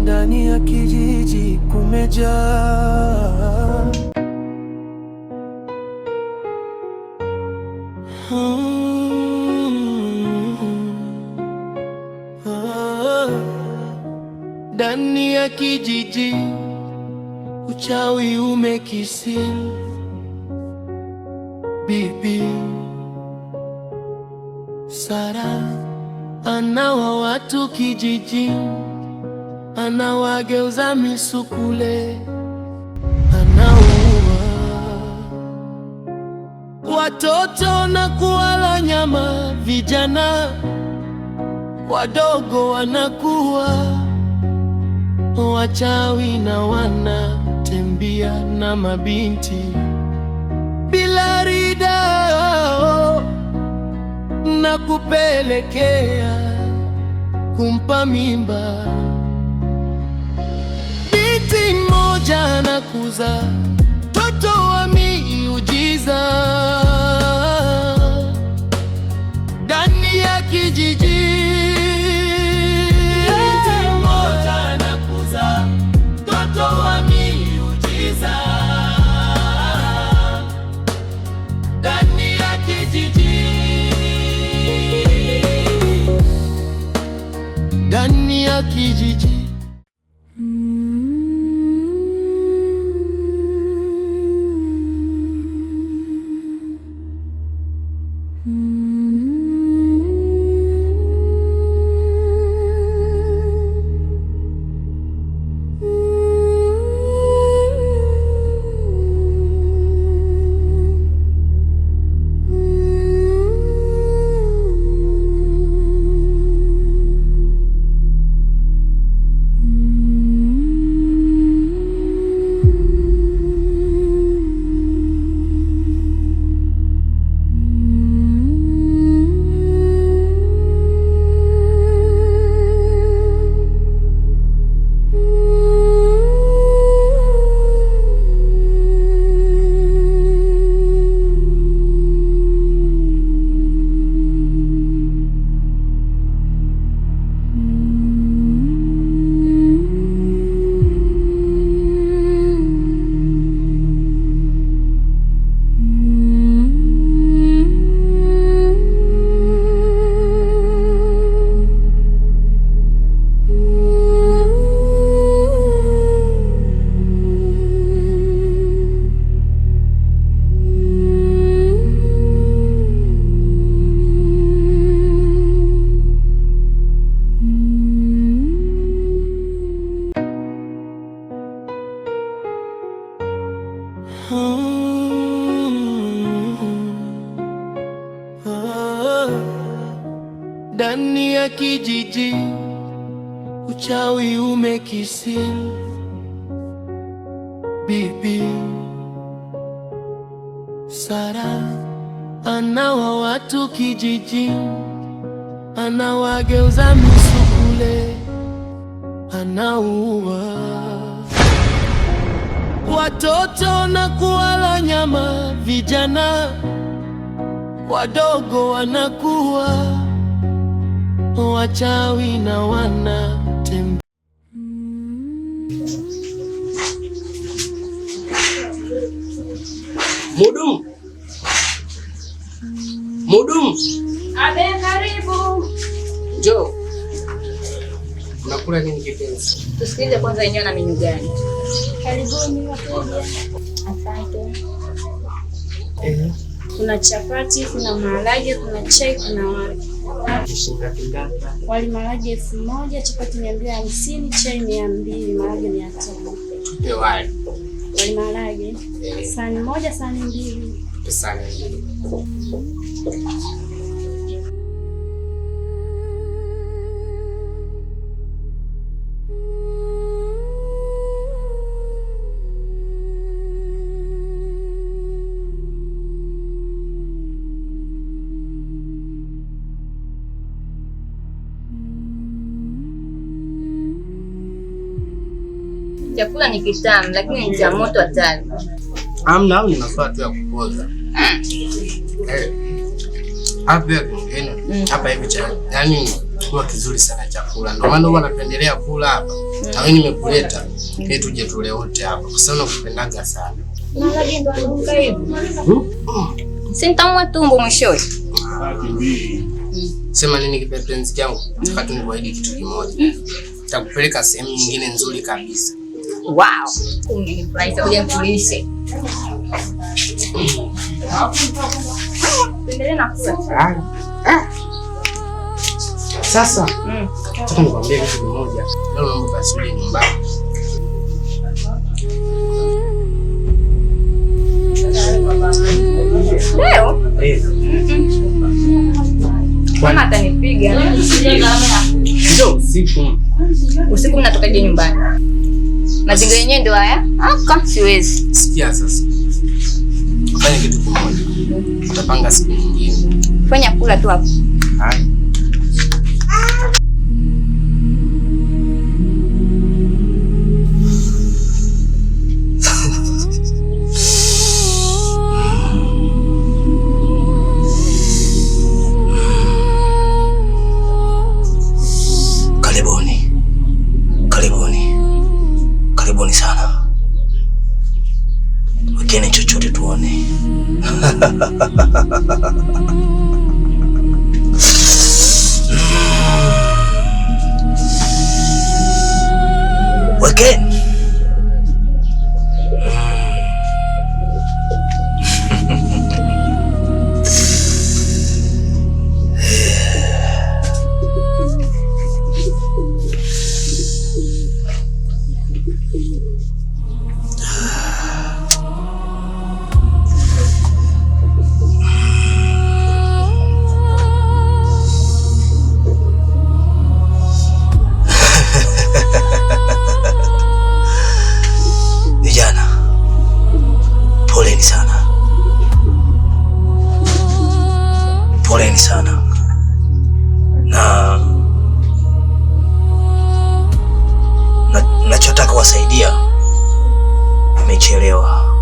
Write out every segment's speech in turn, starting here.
Ndani ya kijiji kumejaa ndani ya kijiji uchawi umekisiri. Bibi Sara anawa watu kijiji, anawageuza misukule, anaua watoto na kuwala nyama. Vijana wadogo wanakuwa wachawi na wanatembea na mabinti bila ridhaa na kupelekea kumpa mimba. Binti mmoja anakuza mtoto wa miujiza ndani ya kijiji. Binti mmoja anakuza mtoto wa miujiza ndani ya kijiji, ndani ya kijiji. Ndani ya kijiji uchawi umekisiri. Bibi Sara anawa watu kijiji, anawageuza misukule, anaua watoto na kuwala nyama. Vijana wadogo wanakuwa wachawi na wanatembea. Mudumu. Abe, karibu. Njoo. Unakula nini kipenzi? Tusikilize kwanza yenyewe na menu gani. Karibuni wateja. Asante. Kuna chapati, kuna maharage, kuna chai, kuna wali. Wali maharage 1000, chapati 250, chai 200, maharage 500. Wali maharage. Sahani moja, sahani mbili. Sahani mbili. Chakula ni kitamu lakini ni cha moto hatari. Amna, au ni maswala tu ya kupoza. Hapa hivi yaani kwa kizuri sana chakula. Ndio maana huwa napendelea kula hapa. Na wewe nimekuleta ili tuje tule wote hapa. Kwa sababu nakupendaga sana. Maharage ndo anaunga hivi. Sintamwa tumbo mwishowe. Sema nini kipenzi changu? Nataka tu nikuahidi kitu kimoja. Nitakupeleka sehemu nyingine nzuri kabisa. Wow. Ungenifurahisha kuja nikulishe. Endelea na kusafiri. Sasa, nataka nikwambie kitu kimoja. Leo mambo kasudi nyumbani. Leo? Mama atanipiga. Ndio usiku. Usiku mnatokaje nyumbani? Mazingira yenyewe ndio haya? Siwezi. Sikia sasa. Fanya kitu kimoja. Tutapanga siku nyingine. Fanya kula tu hapo. Hai. Karibuni sana. Wekeni chochote tuone. Wekeni. Poleni sana. Nachotaka wasaidia nimechelewa.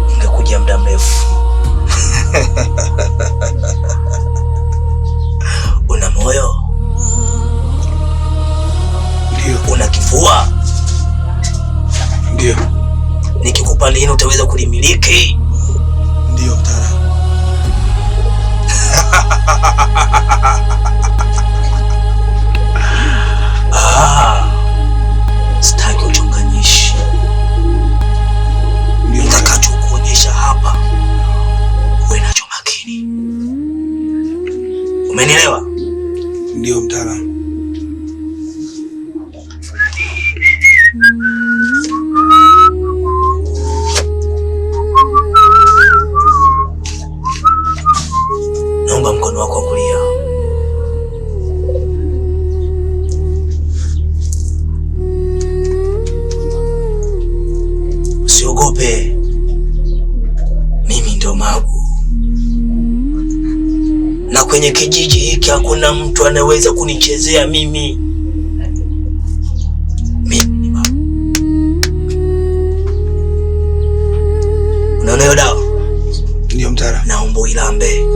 Ningekuja muda mrefu. Una moyo? Ndio. Una kifua? Ndio. Nikikupa lini utaweza kulimiliki? Ndio mtaalamu. Sitaki uchonganishi. Nitakachokuonyesha hapa uwe nacho makini. Umenielewa? Ndio mtaalamu. Naomba mkono wako wa kulia. Usiogope. Mimi ndio Magu. Na kwenye kijiji hiki hakuna mtu anayeweza kunichezea mimi. Mimi ni Magu. Unaona hiyo dawa? Ndio mtaalamu. Naomba uilambe.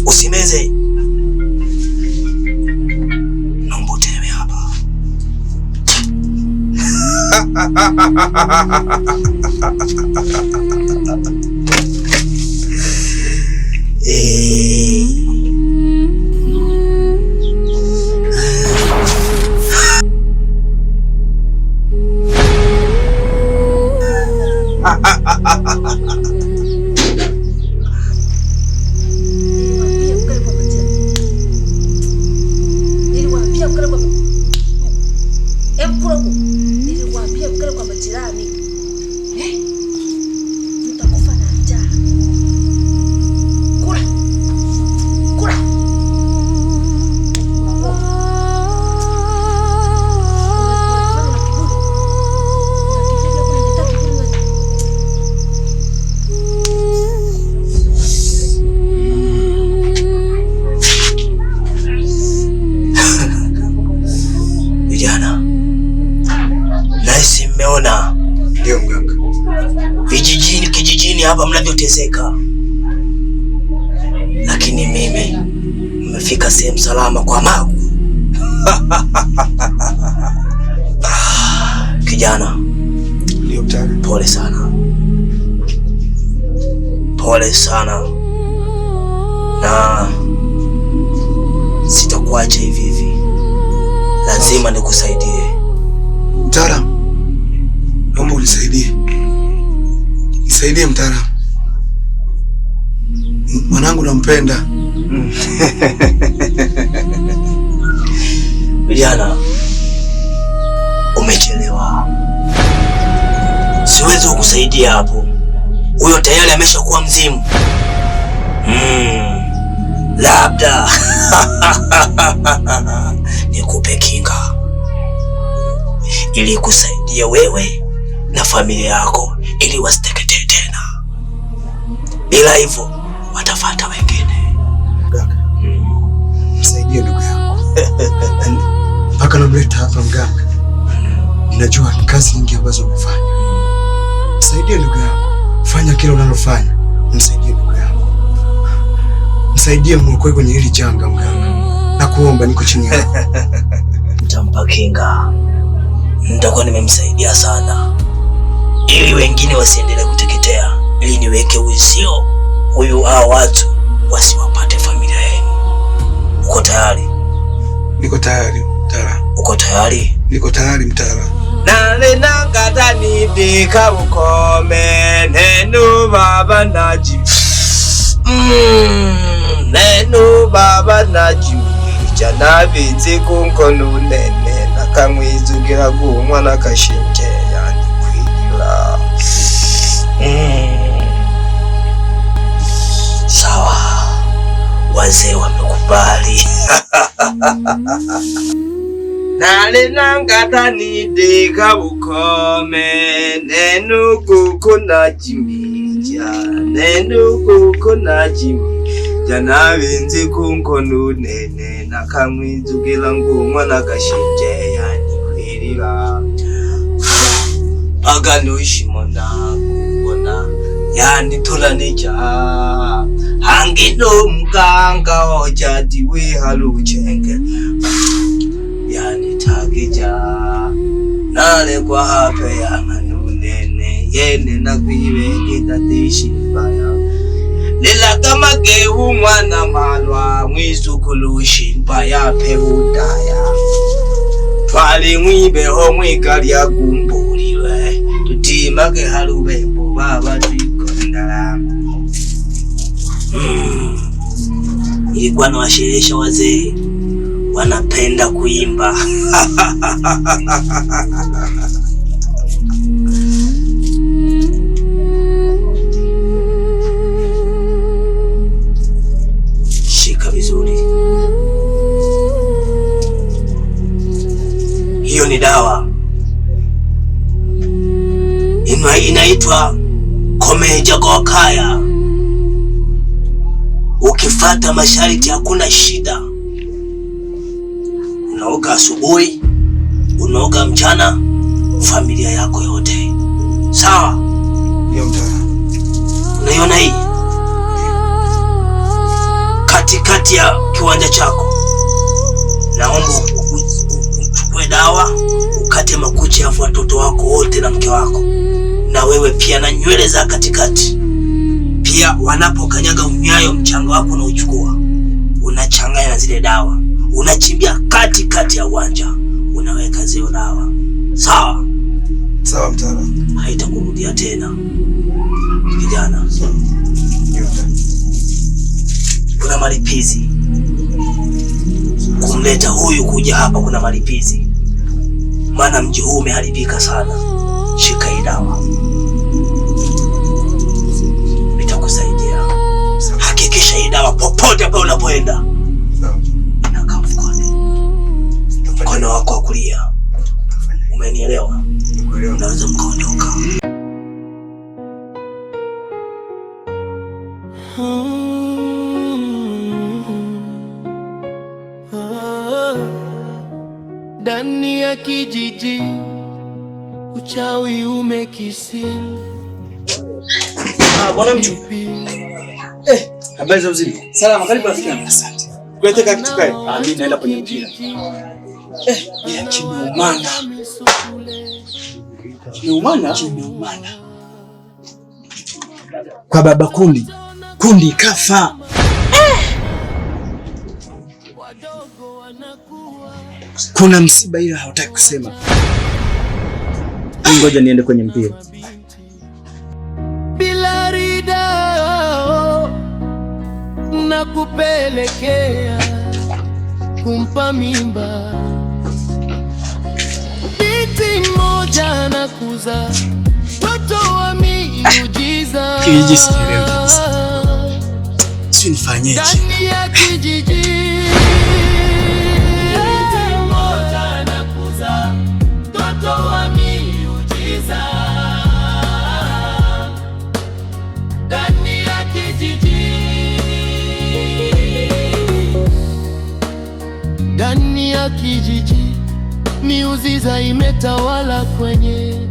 Usimeze. Naomba uteme hapa. Niliwaambia ukale kwa majirani. Mtakufa na njaa. Kula. Kula. Vijana, naisi mmeona mnavyoteseka, lakini mimi mmefika sehemu salama kwa Magu. Kijana, pole sana, pole sana, na sitakuacha hivi hivi, lazima nikusaidie. Mtaalamu, naomba unisaidie. Nisaidie mtaalamu. Mwanangu nampenda. Vijana, umechelewa. Siwezi kukusaidia hapo. Huyo tayari ameshakuwa mzimu. Labda nikupe kinga ili kusaidia wewe na familia yako ili wasiteketee tena. Bila hivyo watafuata wengine. Msaidie ndugu yangu. Mpaka namleta hapa mganga. Ninajua ni kazi nyingi ambazo umefanya. Msaidie ndugu yangu. Fanya kile unalofanya. Msaidie ndugu yangu. Msaidie mwokoe kwenye hili janga mganga. Nakuomba, niko chini yako. Nitampa kinga. Nitakuwa nimemsaidia sana, ili wengine wasiendelee kuteketea, ili niweke uzio huyu hao watu wasiwapate familia yenu. Uko tayari? Niko tayari, mtara. Uko tayari? Niko tayari, mtara. Nale nangata ni deka ukome nenu baba naji. Nenu baba naji. Jana binzi kunkono nene nakamwizugira kumwana kashinje yani kwigila. Sawa. Wazee wamekubali. Nale nangata ni deka ukome nenu kukuna jimbija nenu kukuna jimbija jana binzi kunkono nene nakamwizugira ngumwana kashinje yani kwigila. Agano ishimona kubona yani tolanija hangino mganga ojadi we haluchenge yani tagija nale kwa hape ya manunene yene nakwibegita tishibaya lela kama gehu mwana malwa mwisukulu shimbaya peudaya twali mwibeho mwigalya gumbulilwe tutimage halubembo baba twikondala. Ilikuwa na washerehesha wazee wanapenda kuimba. Shika vizuri. Hiyo ni dawa. Inaitwa Komeja Gokaya. Ukifata masharti hakuna shida. Unaoga asubuhi, unaoga mchana, familia yako yote. Sawa? Ndio mtara. Unaiona hii? Katikati ya kiwanja chako. Naomba uchukue dawa, ukate makucha ya watoto wako wote na mke wako. Na wewe pia na nywele za katikati. Pia wanapokanyaga unyayo mchanga wako na uchukua. Unachanganya na zile dawa. Unachimbia katikati ya uwanja. Unaweka zile dawa. Sawa? Sawa mtara. Haitakurudia tena. Kijana. Kuna malipizi. Kumleta huyu kuja hapa kuna malipizi. Maana mji huu umeharibika sana. Shika hii dawa. Nitakusaidia. Hakikisha hii dawa popote pale unapoenda. Inakaa mfukoni. Mkono wako wa kulia. Umenielewa? Unaweza mkaondoka. Ndani ya kijiji uchawi umekisiri. Bwana mchungaji. Habari za uzima? Salama, karibu rafiki yangu. Asante. Kuleteka kitu gani? Mimi naenda kwenye mpira. Ya kimeumana. Kimeumana? Kimeumana. Kwa baba kundi kafa. Kuna msiba ila hawataki kusema. Ngoja niende kwenye mpira. Bila rida na kupelekea kumpa mimba binti mmoja na kuza mtoto wa miujiza. Kijiji sikielewi kabisa. Si nifanyeje? Ndani ya kijiji mmoja na kuza mtoto wa miujiza. Ndani ya kijiji, ndani ya kijiji miujiza imetawala kwenye